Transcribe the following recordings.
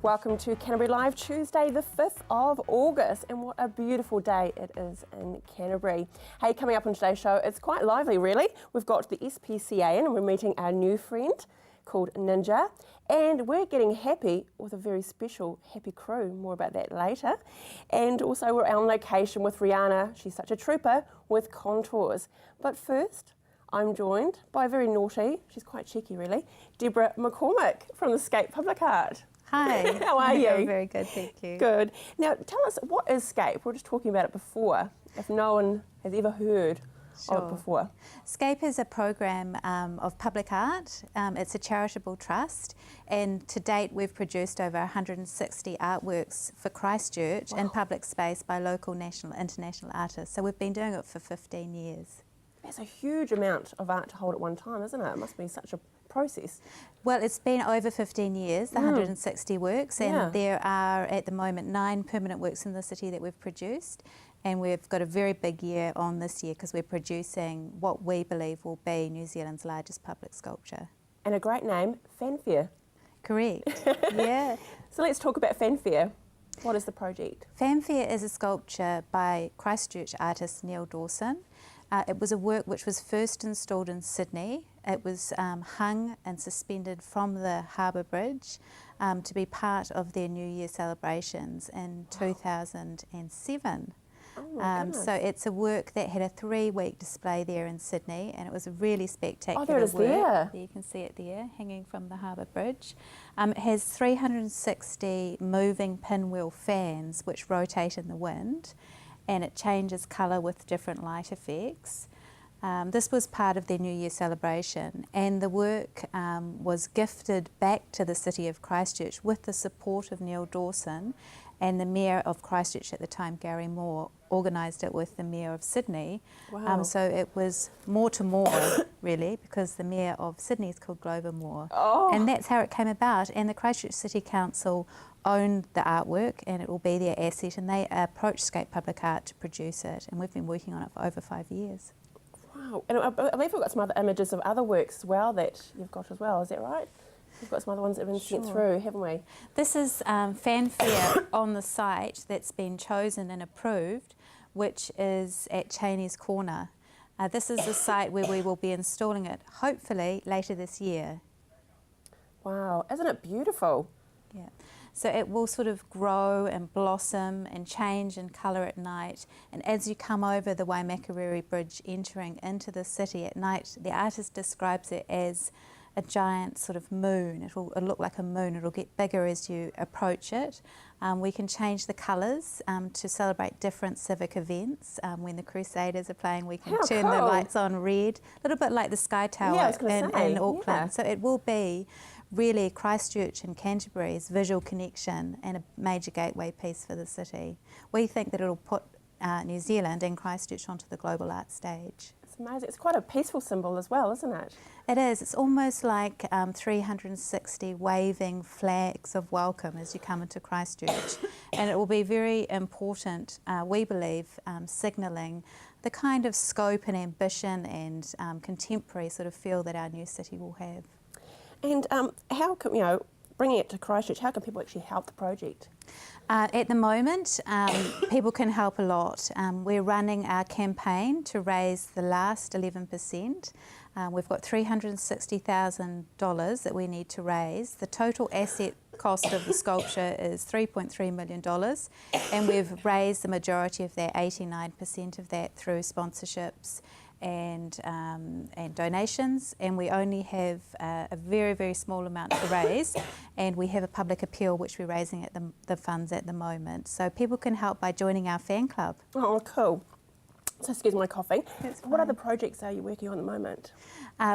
Welcome to Canterbury Live, Tuesday the 5th of August, and what a beautiful day it is in Canterbury. Hey, coming up on today's show, it's quite lively really. We've got the SPCA in and we're meeting our new friend called Ninja, and we're getting happy with a very special happy crew, more about that later. And also we're on location with Rihanna, she's such a trooper, with Contours. But first, I'm joined by a very naughty, she's quite cheeky really, Deborah McCormick from the Scape Public Art. Hi. How are you? I'm very good, thank you. Good. Now, tell us, what is Scape? We were just talking about it before, if no one has ever heard of it before. Scape is a program of public art. It's a charitable trust, and to date we've produced over 160 artworks for Christchurch in public space by local, national, international artists. So we've been doing it for 15 years. That's a huge amount of art to hold at one time, isn't it? It must be such a process. Well, it's been over 15 years, the 160 works, and there are at the moment 9 permanent works in the city that we've produced, and we've got a very big year on this year because we're producing what we believe will be New Zealand's largest public sculpture. And a great name, Fanfare. Correct, yeah. So let's talk about Fanfare. What is the project? Fanfare is a sculpture by Christchurch artist Neil Dawson. It was a work which was first installed in Sydney. It was hung and suspended from the Harbour Bridge to be part of their New Year celebrations in 2007. Oh so it's a work that had a 3-week display there in Sydney, and it was a really spectacular there it is work. there. You can see it there, hanging from the Harbour Bridge. It has 360 moving pinwheel fans which rotate in the wind, and it changes colour with different light effects. This was part of their New Year celebration, and the work was gifted back to the city of Christchurch with the support of Neil Dawson, and the Mayor of Christchurch at the time, Gary Moore, organised it with the Mayor of Sydney. Wow. So it was more to more, really, because the Mayor of Sydney is called Glover Moore. Oh. And that's how it came about, and the Christchurch City Council owned the artwork, and it will be their asset, and they approached Scape Public Art to produce it, and we've been working on it for over 5 years. Wow, and I believe we've got some other images of other works as well that you've got as well, is that right? We've got some other ones that have been sent through, haven't we? This is Fanfare on the site that's been chosen and approved, which is at Cheney's Corner. This is the site where we will be installing it, hopefully later this year. Wow, isn't it beautiful? Yeah. So it will sort of grow and blossom and change in colour at night. And as you come over the Waimakariri Bridge entering into the city at night, the artist describes it as a giant sort of moon. It'll look like a moon. It'll get bigger as you approach it. We can change the colours to celebrate different civic events. When the Crusaders are playing, we can turn the lights on red, a little bit like the Sky Tower in Auckland. Yeah. So it will be really Christchurch and Canterbury's visual connection and a major gateway piece for the city. We think that it'll put New Zealand and Christchurch onto the global art stage. It's amazing. It's quite a peaceful symbol as well, isn't it? It is. It's almost like 360 waving flags of welcome as you come into Christchurch. And it will be very important, we believe, signalling the kind of scope and ambition and contemporary sort of feel that our new city will have. And how can, bringing it to Christchurch, how can people actually help the project? At the moment, people can help a lot. We're running our campaign to raise the last 11%. We've got $360,000 that we need to raise. The total asset cost of the sculpture is $3.3 million, and we've raised the majority of that, 89% of that, through sponsorships and donations, and we only have a very, very small amount to raise, and we have a public appeal which we're raising at the funds at the moment. So people can help by joining our fan club. Oh, cool. So excuse my coughing. That's what fine. other projects are you working on at the moment?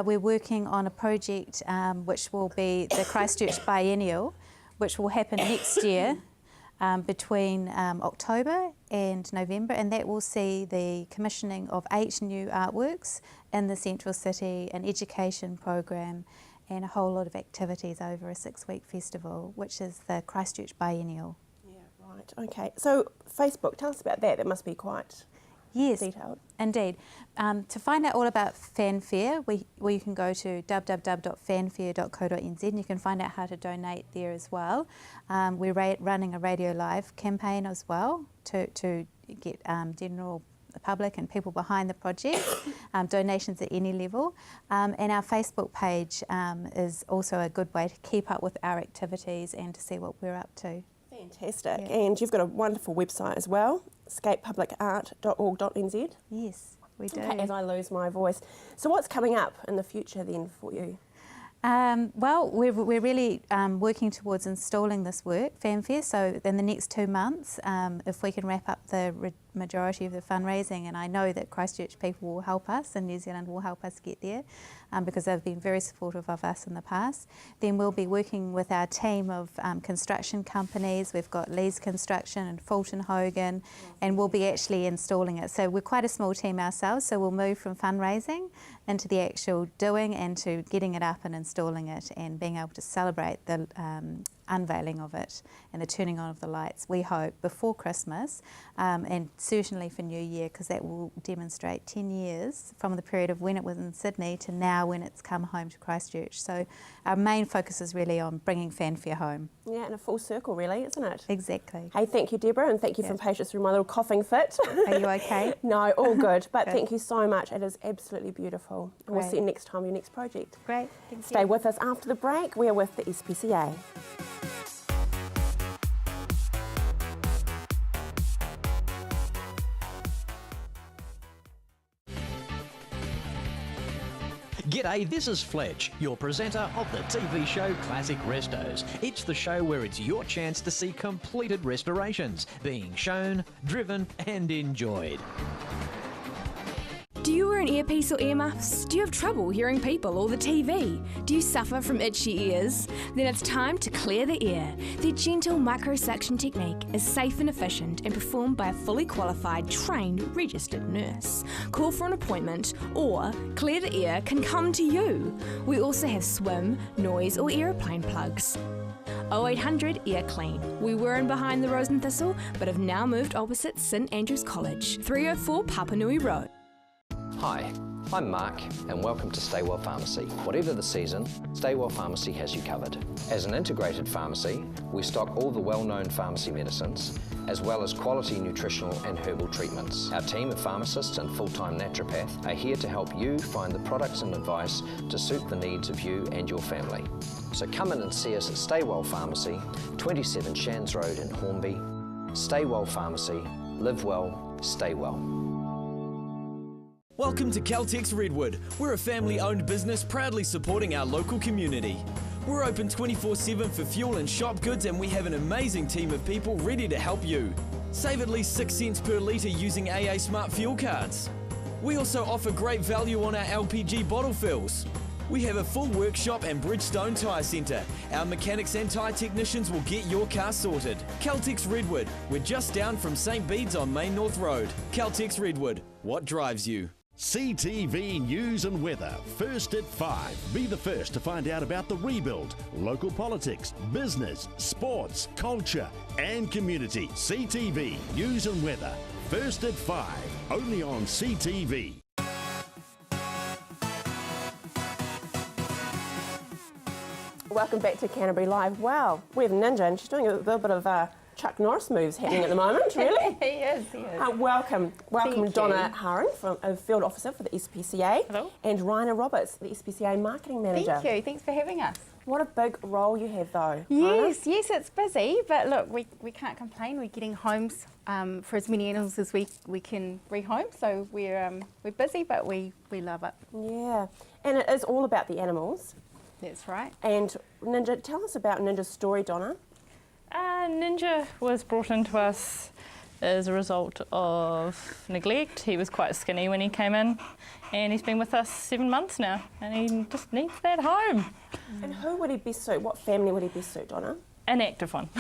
We're working on a project which will be the Christchurch Biennial, which will happen next year. Between October and November, and that will see the commissioning of 8 new artworks in the central city, an education program, and a whole lot of activities over a 6-week festival, which is the Christchurch Biennial. Yeah, right, okay. So Facebook, tell us about that. That must be quite Yes, detailed. indeed. To find out all about Fanfare, you can go to www.fanfare.co.nz and you can find out how to donate there as well. We're running a Radio Live campaign as well to get general public and people behind the project, donations at any level. And our Facebook page is also a good way to keep up with our activities and to see what we're up to. Fantastic. Yeah. And you've got a wonderful website as well, escapepublicart.org.nz. Yes, we do. Okay, as I lose my voice. So what's coming up in the future then for you? Well, we're really working towards installing this work, Fanfare, so in the next 2 months, if we can wrap up the majority of the fundraising, and I know that Christchurch people will help us and New Zealand will help us get there because they've been very supportive of us in the past, then we'll be working with our team of construction companies. We've got Lee's Construction and Fulton Hogan, and we'll be actually installing it. So we're quite a small team ourselves, so we'll move from fundraising into the actual doing and to getting it up and installing it and being able to celebrate the unveiling of it and the turning on of the lights, we hope, before Christmas and certainly for New Year, because that will demonstrate 10 years from the period of when it was in Sydney to now when it's come home to Christchurch. So our main focus is really on bringing Fanfare home. Yeah, and a full circle really, isn't it? Exactly. Hey, thank you, Deborah, and thank you for patience through my little coughing fit. Are you okay? No, all good, but Good. thank you so much. It is absolutely beautiful. And we'll Great. see you next time, your next project. Great. Thank Stay you. with us after the break. We are with the SPCA. G'day, this is Fletch, your presenter of the TV show Classic Restos. It's the show where it's your chance to see completed restorations being shown, driven and enjoyed. Do you wear an earpiece or earmuffs? Do you have trouble hearing people or the TV? Do you suffer from itchy ears? Then it's time to clear the ear. Their gentle microsuction technique is safe and efficient and performed by a fully qualified, trained, registered nurse. Call for an appointment or Clear the Ear can come to you. We also have swim, noise or aeroplane plugs. 0800 Ear Clean. We were in behind the Rose and Thistle but have now moved opposite St Andrews College, 304 Papanui Road. Hi, I'm Mark and welcome to Stay Well Pharmacy. Whatever the season, Stay Well Pharmacy has you covered. As an integrated pharmacy, we stock all the well-known pharmacy medicines as well as quality nutritional and herbal treatments. Our team of pharmacists and full-time naturopath are here to help you find the products and advice to suit the needs of you and your family. So come in and see us at Stay Well Pharmacy, 27 Shands Road in Hornby. Stay Well Pharmacy, live well, stay well. Welcome to Caltex Redwood. We're a family-owned business proudly supporting our local community. We're open 24/7 for fuel and shop goods, and we have an amazing team of people ready to help you. Save at least 6 cents per litre using AA Smart Fuel cards. We also offer great value on our LPG bottle fills. We have a full workshop and Bridgestone Tyre Centre. Our mechanics and tyre technicians will get your car sorted. Caltex Redwood. We're just down from St Bede's on Main North Road. Caltex Redwood. What drives you? CTV News and Weather, first at 5. Be the first to find out about the rebuild, local politics, business, sports, culture and community. CTV News and Weather, first at 5, only on CTV. Welcome back to Canterbury Live. Wow, we have Ninja and she's doing a little bit of Chuck Norris moves happening at the moment, really. He is. Welcome Thank Donna you. Haran, from a Field Officer for the SPCA. Hello. And Raina Roberts, the SPCA Marketing Manager. Thank you. Thanks for having us. What a big role you have though. Yes, it's busy, but look, we can't complain. We're getting homes for as many animals as we can rehome, so we're busy, but we love it. Yeah, and it is all about the animals. That's right. And Ninja, tell us about Ninja's story, Donna. Ninja was brought into us as a result of neglect. He was quite skinny when he came in, and he's been with us 7 months now, and he just needs that home. And who would he best suit? What family would he best suit, Donna? An active one.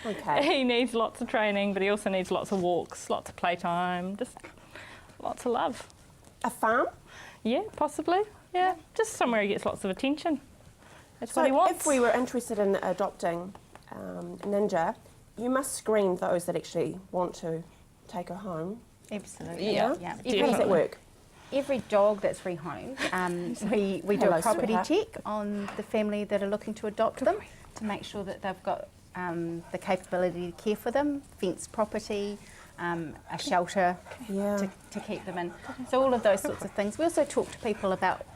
Okay. He needs lots of training, but he also needs lots of walks, lots of playtime, just lots of love. A farm? Yeah, possibly. Yeah, just somewhere he gets lots of attention. That's So what he wants. if we were interested in adopting Ninja, you must screen those that actually want to take her home. Absolutely. Yeah. How does that work? Every dog that's rehomed, we do Hello, a property sweetheart. check on the family that are looking to adopt them to make sure that they've got the capability to care for them, fenced property, a shelter to keep them in. So all of those sorts of things. We also talk to people about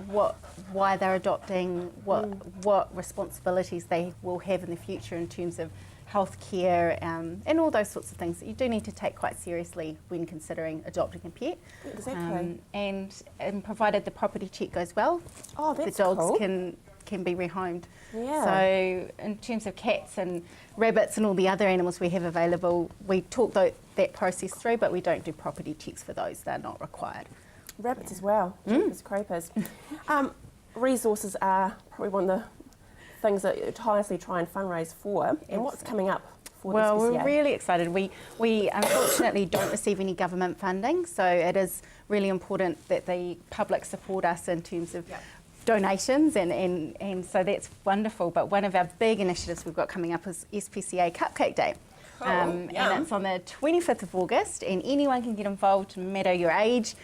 why they're adopting, what responsibilities they will have in the future in terms of healthcare and all those sorts of things that you do need to take quite seriously when considering adopting a pet. Exactly. And provided the property check goes well, that's the dogs cool. can be rehomed. Yeah. So in terms of cats and rabbits and all the other animals we have available, we talk that process through, but we don't do property checks for those. They're not required. Rabbits as well. Jeepers creepers. Resources are probably one of the things that you tirelessly try and fundraise for. And what's coming up for Well, the SPCA? we're really excited. We unfortunately don't receive any government funding, so it is really important that the public support us in terms of donations, and so that's wonderful. But one of our big initiatives we've got coming up is SPCA Cupcake Day. And it's on the 25th of August, and anyone can get involved no matter your age.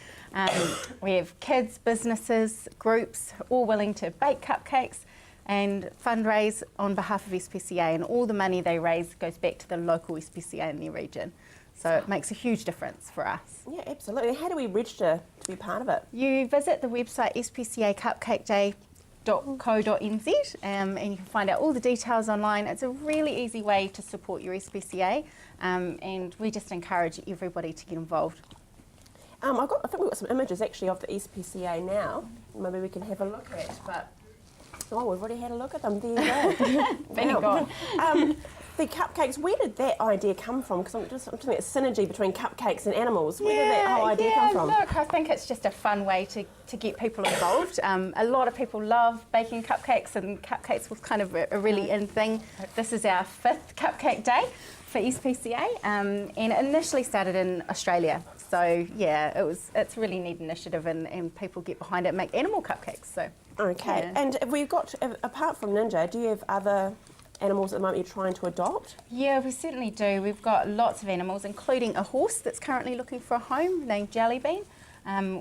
We have kids, businesses, groups, all willing to bake cupcakes and fundraise on behalf of SPCA, and all the money they raise goes back to the local SPCA in their region. So it makes a huge difference for us. Yeah, absolutely. How do we register to be part of it? You visit the website spcacupcakeday.co.nz and you can find out all the details online. It's a really easy way to support your SPCA, and we just encourage everybody to get involved. I think we've got some images actually of the SPCA now. Maybe we can have a look at, but we've already had a look at them. There you go. Been gone. The cupcakes, where did that idea come from? Because I'm talking about synergy between cupcakes and animals. Where did that whole idea come from? Look, I think it's just a fun way to get people involved. A lot of people love baking cupcakes, and cupcakes was kind of a really in thing. This is our 5th Cupcake Day for SPCA, and it initially started in Australia. So yeah, it's a really neat initiative, and people get behind it and make animal cupcakes. So okay, yeah. And have we got, apart from Ninja, do you have other animals at the moment you're trying to adopt? Yeah, we certainly do. We've got lots of animals, including a horse that's currently looking for a home named Jellybean.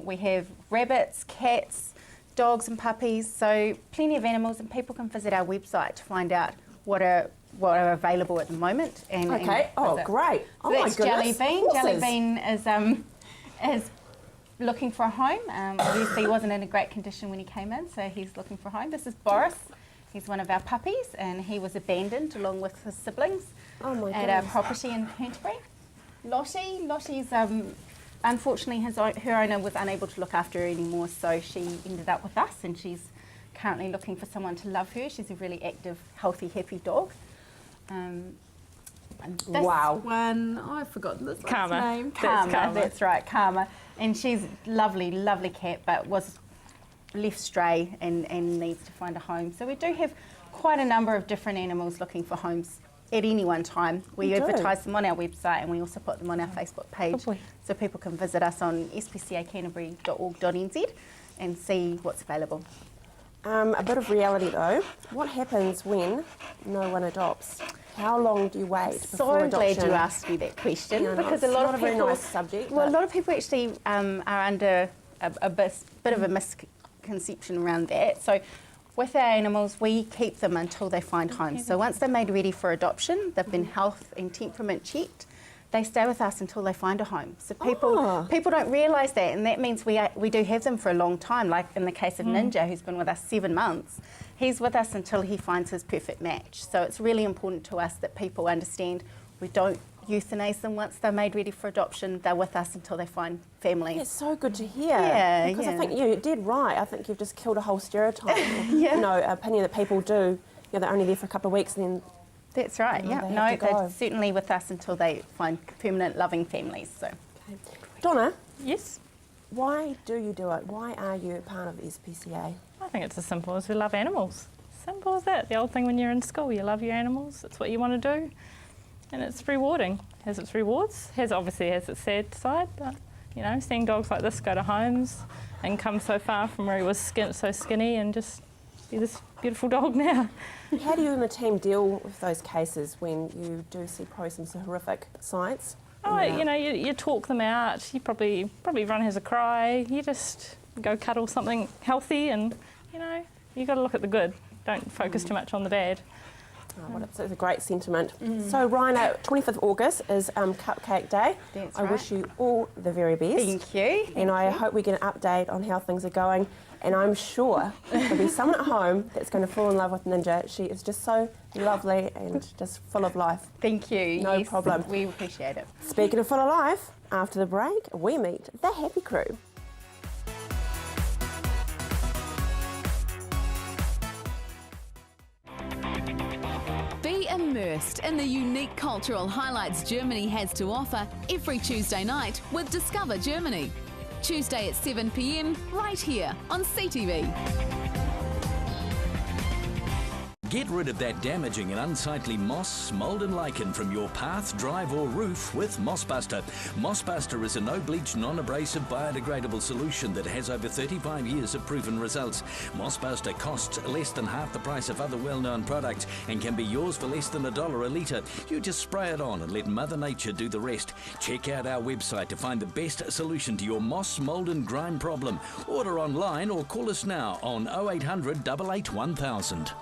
We have rabbits, cats, dogs and puppies, so plenty of animals, and people can visit our website to find out what are available at the moment. And great. So that's my goodness. Jellybean. Horses. Jellybean is looking for a home. Obviously he wasn't in a great condition when he came in, so he's looking for a home. This is Boris. He's one of our puppies, and he was abandoned along with his siblings at our property in Canterbury. Lottie's unfortunately her owner was unable to look after her anymore, so she ended up with us, and she's currently looking for someone to love her. She's a really active, healthy, happy dog. And this one, I've forgotten this one's name. Karma, that's right, Karma. And she's lovely, lovely cat, but was left stray and needs to find a home. So we do have quite a number of different animals looking for homes at any one time. We advertise them on our website, and we also put them on our Facebook page, so people can visit us on spcacanterbury.org.nz and see what's available. A bit of reality though. What happens when no one adopts? How long do you wait before adoption? So glad you asked me that question, because a lot of people, very nice subject. Well, a lot of people actually are under a bit of a misconception around that. So with our animals, we keep them until they find homes. So once they're made ready for adoption, they've been health and temperament checked, they stay with us until they find a home. So people don't realise that, and that means we do have them for a long time. Like in the case of Ninja, who's been with us 7 months, he's with us until he finds his perfect match. So it's really important to us that people understand we don't euthanize them once they're made ready for adoption. They're with us until they find family. It's so good to hear. Yeah, because I think you did right. I think you've just killed a whole stereotype. Opinion that people do. They're only there for a couple of weeks and then. That's right. They're certainly with us until they find permanent, loving families. So, Donna. Yes. Why do you do it? Why are you a part of the SPCA? I think it's as simple as we love animals. Simple as that. The old thing when you're in school, you love your animals. It's what you want to do. And it's rewarding. Has its rewards. Obviously has its sad side, but seeing dogs like this go to homes and come so far from where he was so skinny and just be this beautiful dog now. How do you and the team deal with those cases when you do see probably some horrific sights? Oh, you know, you talk them out. You probably everyone has a cry. You just go cuddle something healthy, and you know, you got to look at the good. Don't focus too much on the bad. Oh, well, it's a great sentiment. So, Rhino, 25th August is Cupcake Day. That's I right. wish you all the very best. Thank you. And I hope we get an update on how things are going. And I'm sure there'll be someone at home that's going to fall in love with Ninja. She is just so lovely and just full of life. Thank you. No Yes, problem. We appreciate it. Speaking of full of life, after the break, we meet the Happy Crew. Be immersed in the unique cultural highlights Germany has to offer every Tuesday night with Discover Germany. Tuesday at 7 p.m, right here on CTV. Get rid of that damaging and unsightly moss, mould and lichen from your path, drive or roof with Mossbuster. Mossbuster is a no-bleach, non-abrasive, biodegradable solution that has over 35 years of proven results. Mossbuster costs less than half the price of other well-known products and can be yours for less than $1 a litre. You just spray it on and let Mother Nature do the rest. Check out our website to find the best solution to your moss, mould and grime problem. Order online or call us now on 0800 88 1000.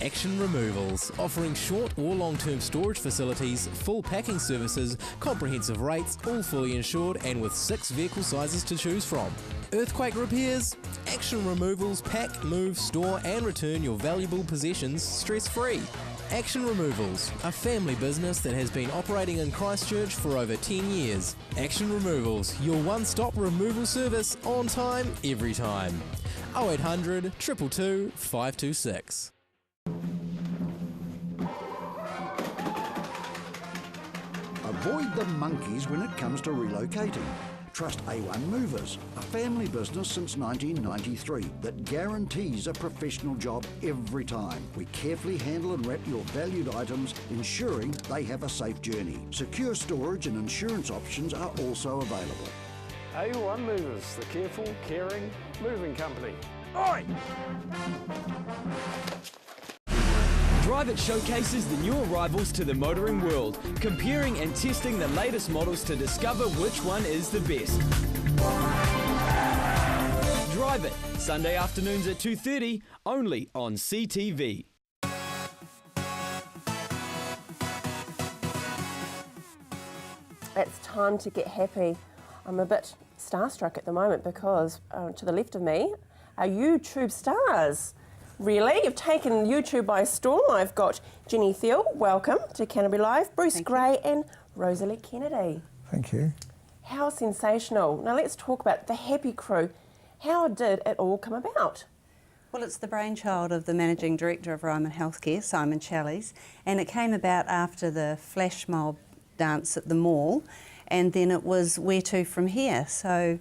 Action Removals, offering short or long-term storage facilities, full packing services, comprehensive rates, all fully insured and with 6 vehicle sizes to choose from. Earthquake repairs? Action Removals pack, move, store and return your valuable possessions stress-free. Action Removals, a family business that has been operating in Christchurch for over 10 years. Action Removals, your one-stop removal service on time, every time. 0800 222 526. Avoid the monkeys when it comes to relocating. Trust A1 Movers, a family business since 1993 that guarantees a professional job every time. We carefully handle and wrap your valued items, ensuring they have a safe journey. Secure storage and insurance options are also available. A1 Movers, the careful, caring moving company. Oi! Drive It showcases the new arrivals to the motoring world, comparing and testing the latest models to discover which one is the best. Drive It, Sunday afternoons at 2:30, only on CTV. It's time to get happy. I'm a bit starstruck at the moment because to the left of me are YouTube stars. Really? You've taken YouTube by storm. I've got Jenny Thiel, welcome to Canterbury Live, Bruce Gray and Rosalie Kennedy. Thank you. How sensational. Now let's talk about the Happy Crew. How did it all come about? Well, it's the brainchild of the Managing Director of Ryman Healthcare, Simon Challies, and it came about after the flash mob dance at the mall, and then it was where to from here. So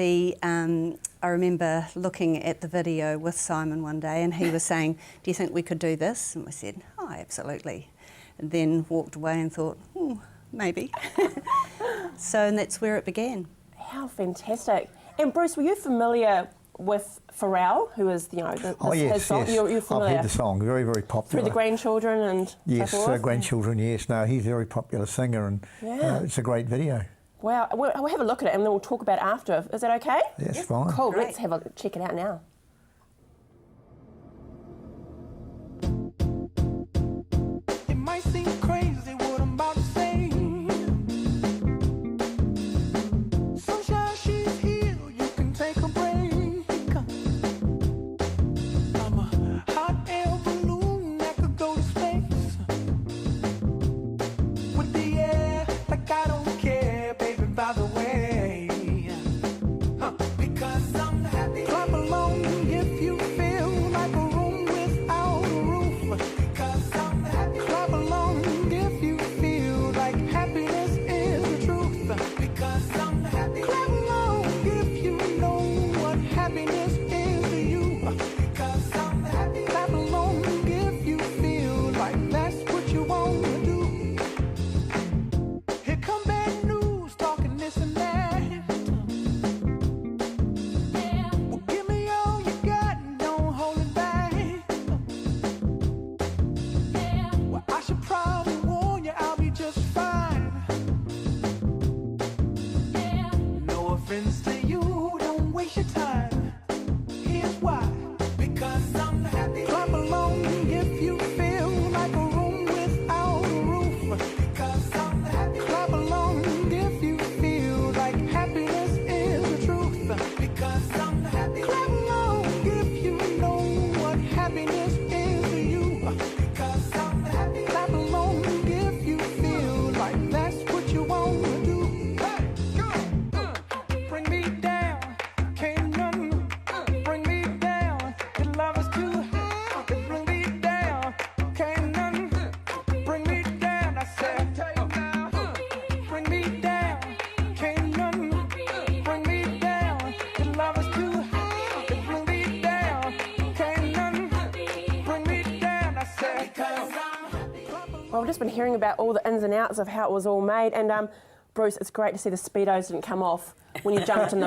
I remember looking at the video with Simon one day and he was saying, do you think we could do this? And we said, oh, absolutely. And then walked away and thought, maybe. And that's where it began. How fantastic. And Bruce, were you familiar with Pharrell, who is, his song? Yes. You're familiar? I've heard the song, very, very popular. Through the grandchildren and yes, so forth? Grandchildren, yes. No, he's a very popular singer and it's a great video. Wow, we'll have a look at it and then we'll talk about it after. Is that okay? Yes, fine. Cool, let's check it out now. It might seem crazy what I'm about to say. Sunshine, she's here, you can take a break. I'm a hot air balloon that could go to space. With the air, like I don't care, baby, by the way. Because I'm happy. Clap along. Well, I've just been hearing about all the ins and outs of how it was all made, and Bruce, it's great to see the Speedos didn't come off when you jumped in the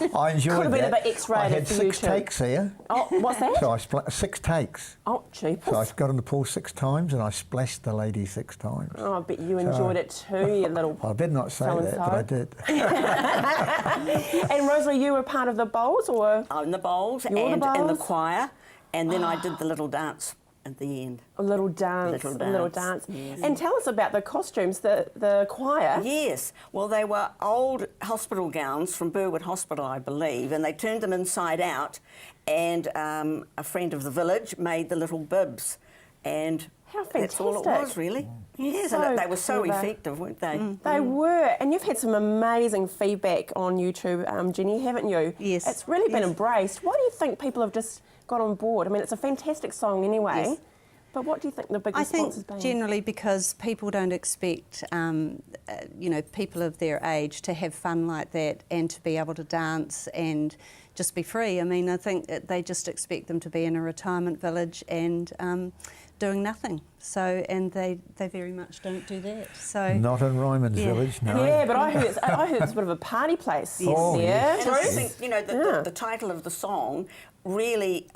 pool. I enjoyed Could have been that. a bit X-rated I had for 6 YouTube. takes here. Oh, what's that? So I 6 takes. Oh, jeepers. So I got in the pool 6 times and I splashed the lady 6 times. Oh, I bet you enjoyed it too, you little I did not say that, but I did. And Rosalie, you were part of the bowls, or? In the bowls You were and the in the bowls? choir, and then I did the little dance at the end. A little dance. Little A little dance, dance. yes. And tell us about the costumes, the choir. Yes, well, they were old hospital gowns from Burwood Hospital, I believe, and they turned them inside out, and a friend of the village made the little bibs, and How that's all it fantastic. was, really. Yes, So and they were so clever. effective, weren't they? They were, and you've had some amazing feedback on YouTube, Jenny, haven't you? Yes. It's really been Yes. embraced. Why do you think people have just got on board? I mean, it's a fantastic song anyway, Yes. but what do you think the big I response think has been? generally because people don't expect, people of their age to have fun like that and to be able to dance and just be free. I mean, I think that they just expect them to be in a retirement village and doing nothing. So, and they very much don't do that. So Not in Ryman's Yeah. village, no. Yeah, but I heard it's a bit of a party place. Yes. Oh, yeah, yes. And I Bruce? think, the title of the song really,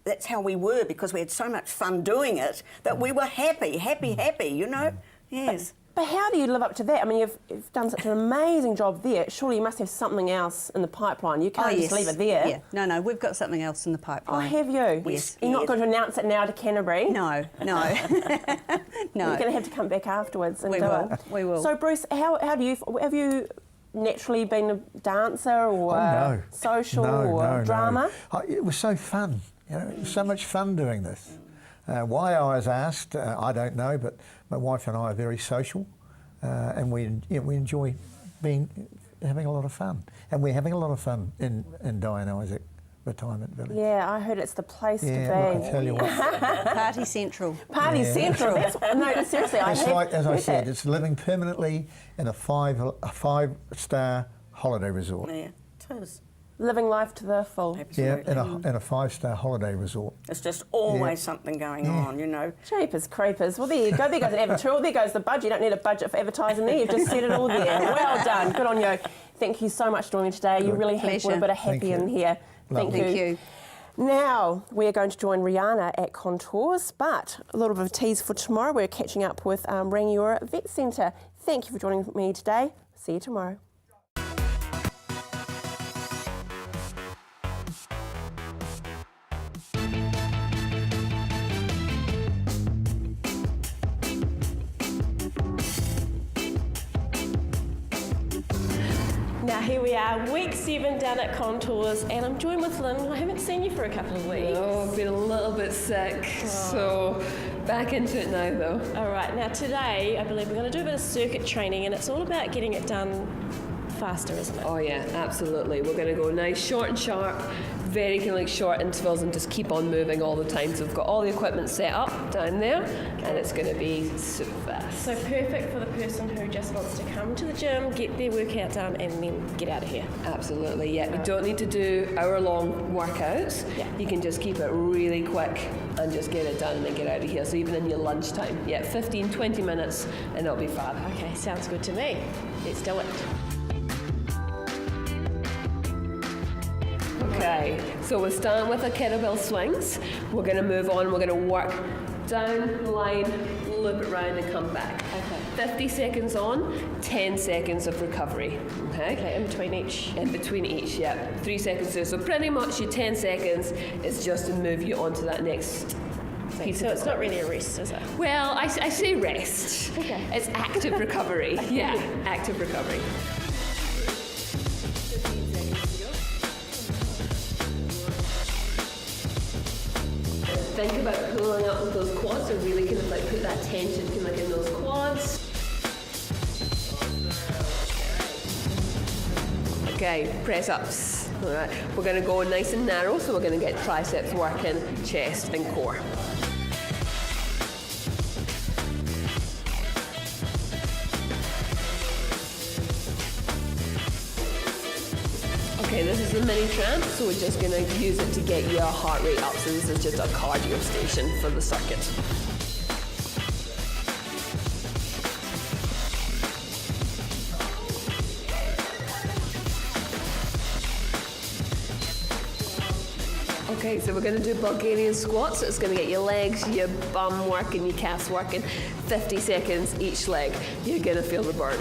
that's how we were, because we had so much fun doing it, that we were happy, you know? Yes. But how do you live up to that? I mean, you've done such an amazing job there. Surely you must have something else in the pipeline. You can't just leave it there. Yeah, no, we've got something else in the Oh, pipeline. have you? Yes. You're not going to announce it now to Canterbury? No. No. You're going to have to come back afterwards and We do will. it. We will. So, Bruce, how do you have you naturally been a dancer or no. social No, or no, drama? No. It was so fun. It was so much fun doing this. Why I was asked, I don't know, but my wife and I are very social, and we enjoy having a lot of fun, and we're having a lot of fun in Diane Isaac Retirement Village. Yeah, I heard it's the place to be. Look, I tell you what. Party Central. Party Central. No, seriously, I It's have like, as I heard said, that. it's living permanently in a five-star holiday resort. Yeah, it is. Living life to the full. Yeah, in a 5-star holiday resort. It's just always something going on, you know. Jeepers creepers. Well, there you go. There goes an advertorial. There goes the budget. You don't need a budget for advertising there. You've just said it all there. Well done. Good on you. Thank you so much for joining today. You really have brought a bit of happy in here. Thank you. Now, we're going to join Rihanna at Contours, but a little bit of a tease for tomorrow. We're catching up with Rangiora Vet Centre. Thank you for joining me today. See you tomorrow. Now here we are, week 7 down at Contours, and I'm joined with Lynn. I haven't seen you for a couple of weeks. Oh, I've been a little bit sick, so back into it now though. All right, now today I believe we're going to do a bit of circuit training, and it's all about getting it done faster, isn't it? Oh yeah, absolutely. We're going to go nice, short and sharp, very kind of like short intervals, and just keep on moving all the time. So we've got all the equipment set up down there, and it's going to be super fast. So perfect for the person who just wants to come to the gym, get their workout done, and then get out of here. Absolutely, yeah. You don't need to do hour-long workouts. Yeah. You can just keep it really quick and just get it done and then get out of here. So even in your lunchtime, 15, 20 minutes, and it'll be fab. Okay, sounds good to me. Let's do it. Okay, so we're starting with our kettlebell swings. We're going to move on. We're going to work down, line, loop it round and come back. Okay. 50 seconds on, 10 seconds of recovery. Okay, in between each. In between each, yeah. 3 seconds there. So pretty much your 10 seconds is just to move you on to that next piece. So it's not really a rest, is it? Well, I say rest. Okay. It's active recovery. Yeah, active recovery. Think about pulling up with those quads, so really kind of like put that tension kind of like in those quads. Okay, press ups. All right, we're going to go nice and narrow, so we're going to get triceps working, chest and core. Okay, this is a mini tramp, so we're just going to use it to get your heart rate up. So this is just a cardio station for the circuit. Okay, so we're going to do Bulgarian squats. So it's going to get your legs, your bum working, your calves working. 50 seconds each leg. You're going to feel the burn.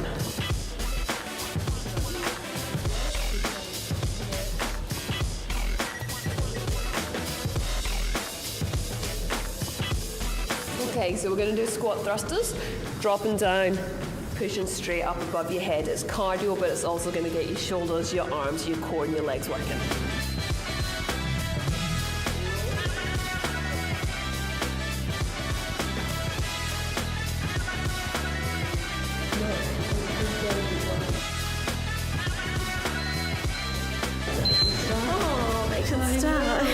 Okay, so we're going to do squat thrusters. Dropping down, pushing straight up above your head. It's cardio, but it's also going to get your shoulders, your arms, your core, and your legs working. Oh, excellent start.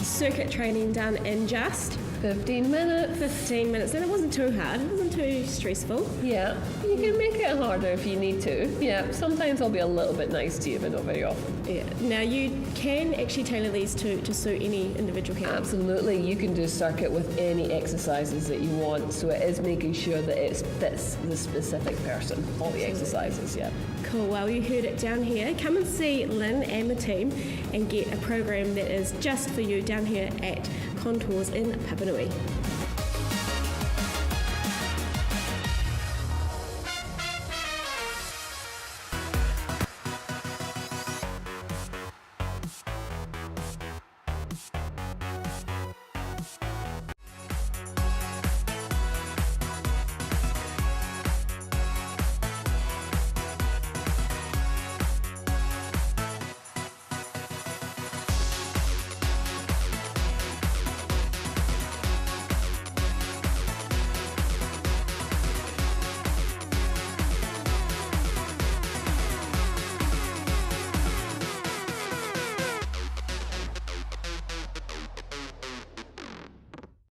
Circuit training done in just 15 minutes. 15 minutes, and it wasn't too hard, it wasn't too stressful. Yeah, you can make it harder if you need to. Yeah, sometimes I'll be a little bit nice to you, but not very often. Yeah. Now you can actually tailor these to suit any individual hand. Absolutely, you can do circuit with any exercises that you want, so it is making sure that it fits the specific person, all the exercises, yeah. Cool, well you heard it down here. Come and see Lynn and the team and get a program that is just for you down here at Contours in Papanui.